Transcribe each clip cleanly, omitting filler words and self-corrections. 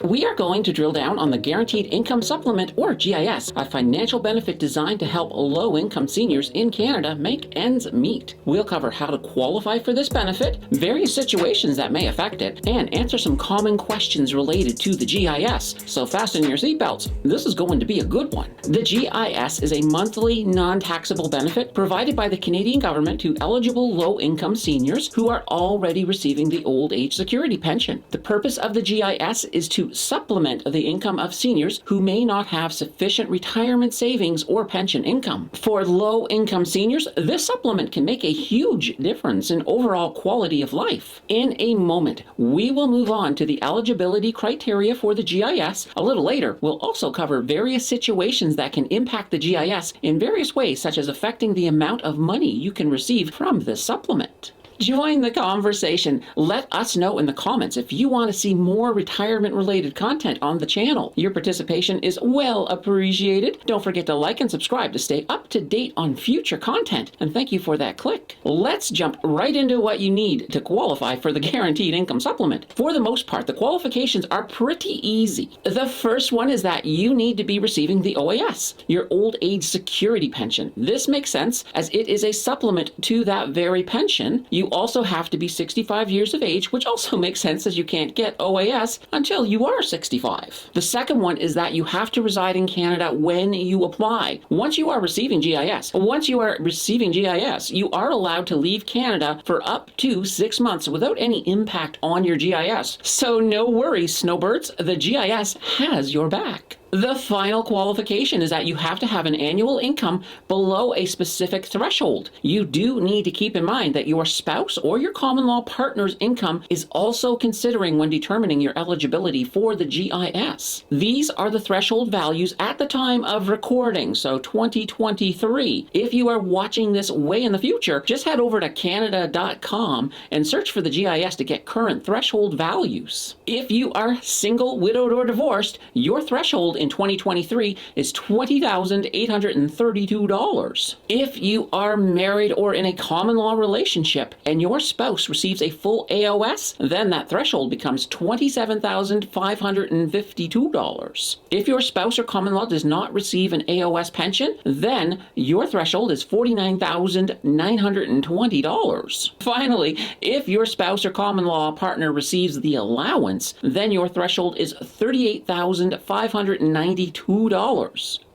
We are going to drill down on the Guaranteed Income Supplement, or GIS, a financial benefit designed to help low-income seniors in Canada make ends meet. We'll cover how to qualify for this benefit, various situations that may affect it, and answer some common questions related to the GIS. So fasten your seatbelts. This is going to be a good one. The GIS is a monthly non-taxable benefit provided by the Canadian government to eligible low-income seniors who are already receiving the old age security pension. The purpose of the GIS is to supplement the income of seniors who may not have sufficient retirement savings or pension income. For low-income seniors, this supplement can make a huge difference in overall quality of life. In a moment, we will move on to the eligibility criteria for the GIS. A little later, we'll also cover various situations that can impact the GIS in various ways, such as affecting the amount of money you can receive from this supplement. Join the conversation. Let us know in the comments if you want to see more retirement-related content on the channel. Your participation is well appreciated. Don't forget to like and subscribe to stay up to date on future content. And thank you for that click. Let's jump right into what you need to qualify for the Guaranteed Income Supplement. For the most part, the qualifications are pretty easy. The first one is that you need to be receiving the OAS, your Old Age Security Pension. This makes sense as it is a supplement to that very pension. You also have to be 65 years of age, which also makes sense as you can't get OAS until you are 65. The second one is that you have to reside in Canada when you apply. Once you are receiving GIS, you are allowed to leave Canada for up to 6 months without any impact on your GIS. So no worries, snowbirds, the GIS has your back. The final qualification is that you have to have an annual income below a specific threshold. You do need to keep in mind that your spouse or your common law partner's income is also considering when determining your eligibility for the GIS. These are the threshold values at the time of recording, so 2023. If you are watching this way in the future, just head over to Canada.com and search for the GIS to get current threshold values. If you are single, widowed, or divorced, your threshold in 2023 is $20,832. If you are married or in a common law relationship and your spouse receives a full AOS, then that threshold becomes $27,552. If your spouse or common law does not receive an AOS pension, then your threshold is $49,920. Finally, if your spouse or common law partner receives the allowance, then your threshold is $38,592.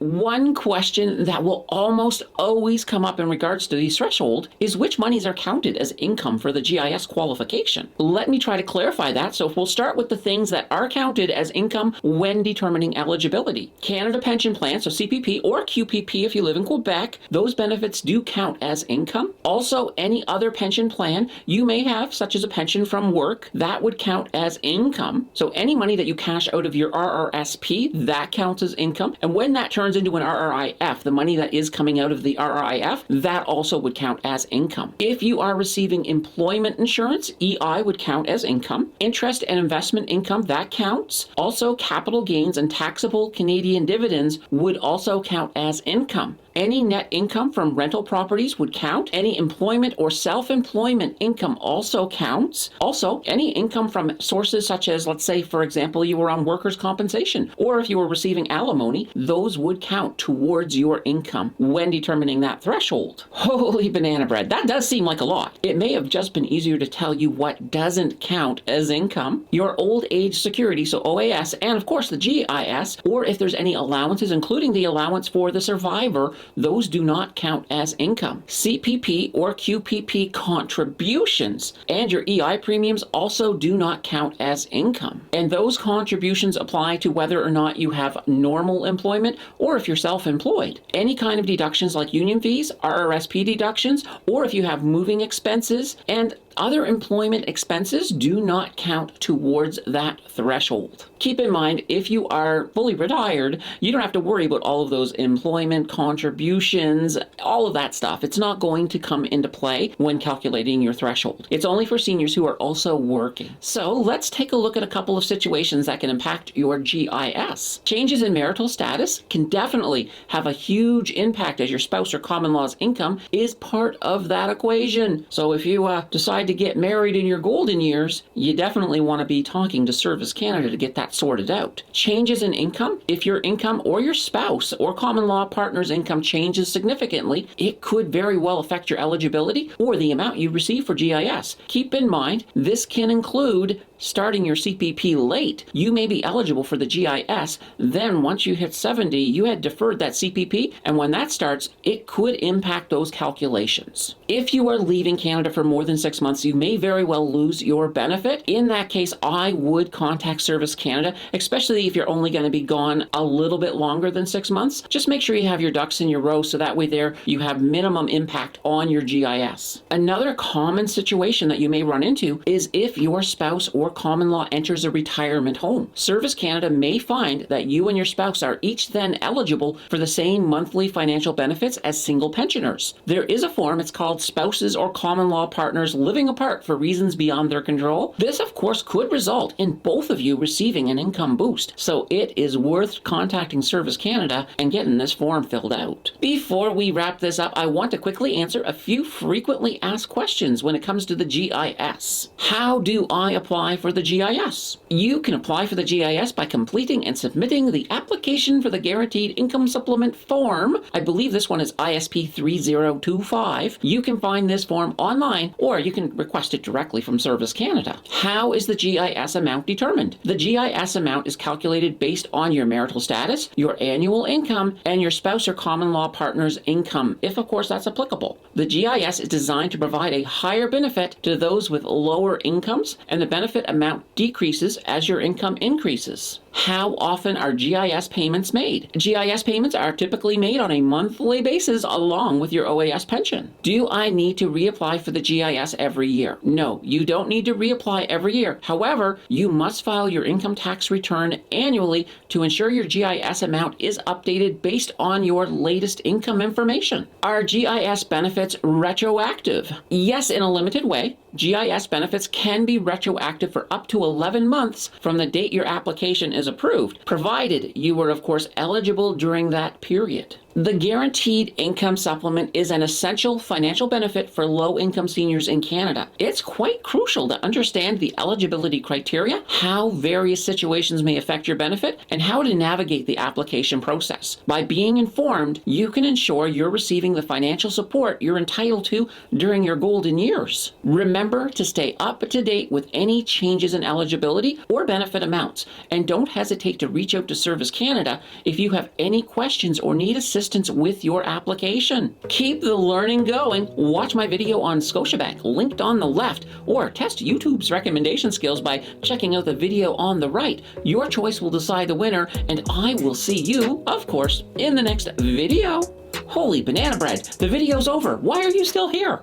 One question that will almost always come up in regards to these thresholds is which monies are counted as income for the GIS qualification. Let me try to clarify that. So we'll start with the things that are counted as income when determining eligibility. Canada Pension Plan, so CPP or QPP if you live in Quebec, those benefits do count as income. Also, any other pension plan you may have, such as a pension from work, that would count as income. So any money that you cash out of your RRSP, that counts as income. And when that turns into an RRIF, the money that is coming out of the RRIF, that also would count as income. If you are receiving employment insurance, EI would count as income. Interest and investment income, that counts. Also, capital gains and taxable Canadian dividends would also count as income. Any net income from rental properties would count. Any employment or self-employment income also counts. Also, any income from sources such as, let's say, for example, you were on workers' compensation, or if you were receiving alimony, those would count towards your income when determining that threshold. Holy banana bread, that does seem like a lot. It may have just been easier to tell you what doesn't count as income. Your old age security, so OAS, and of course the GIS, or if there's any allowances, including the allowance for the survivor, those do not count as income. CPP or QPP contributions and your EI premiums also do not count as income. And those contributions apply to whether or not you have normal employment or if you're self-employed. Any kind of deductions like union fees, RRSP deductions, or if you have moving expenses and other employment expenses do not count towards that threshold. Keep in mind, if you are fully retired, you don't have to worry about all of those employment contributions, all of that stuff. It's not going to come into play when calculating your threshold. It's only for seniors who are also working. So let's take a look at a couple of situations that can impact your GIS. Changes in marital status can definitely have a huge impact as your spouse or common law's income is part of that equation. So if you decide decide to get married in your golden years, you definitely want to be talking to Service Canada to get that sorted out. Changes in income. If your income or your spouse or common law partner's income changes significantly, it could very well affect your eligibility or the amount you receive for GIS. Keep in mind, this can include starting your CPP late. You may be eligible for the GIS. Then once you hit 70, you had deferred that CPP, and when that starts, it could impact those calculations. If you are leaving Canada for more than 6 months, you may very well lose your benefit. In that case, I would contact Service Canada, especially if you're only going to be gone a little bit longer than 6 months. Just make sure you have your ducks in your row so that way there you have minimum impact on your GIS. Another common situation that you may run into is if your spouse or common law enters a retirement home. Service Canada may find that you and your spouse are each then eligible for the same monthly financial benefits as single pensioners. There is a form, it's called Spouses or Common Law Partners Living Apart for Reasons Beyond Their Control. This, of course, could result in both of you receiving an income boost, so it is worth contacting Service Canada and getting this form filled out. Before we wrap this up, I want to quickly answer a few frequently asked questions when it comes to the GIS. How do I apply for the GIS? You can apply for the GIS by completing and submitting the application for the Guaranteed Income Supplement form. I believe this one is ISP 3025. You can find this form online, or you can request it directly from Service Canada. How is the GIS amount determined? The GIS amount is calculated based on your marital status, your annual income, and your spouse or common law partner's income, if of course that's applicable. The GIS is designed to provide a higher benefit to those with lower incomes, and the benefit amount decreases as your income increases. How often are GIS payments made? GIS payments are typically made on a monthly basis along with your OAS pension. Do I need to reapply for the GIS every year? No, you don't need to reapply every year. However, you must file your income tax return annually to ensure your GIS amount is updated based on your latest income information. Are GIS benefits retroactive? Yes, in a limited way. GIS benefits can be retroactive for up to 11 months from the date your application is approved, provided you were, of course, eligible during that period. The Guaranteed Income Supplement is an essential financial benefit for low-income seniors in Canada. It's quite crucial to understand the eligibility criteria, how various situations may affect your benefit, and how to navigate the application process. By being informed, you can ensure you're receiving the financial support you're entitled to during your golden years. Remember to stay up to date with any changes in eligibility or benefit amounts, and don't hesitate to reach out to Service Canada if you have any questions or need assistance with your application. Keep the learning going. Watch my video on Scotiabank, linked on the left, or test YouTube's recommendation skills by checking out the video on the right. Your choice will decide the winner, and I will see you, of course, in the next video. Holy banana bread, the video's over. Why are you still here?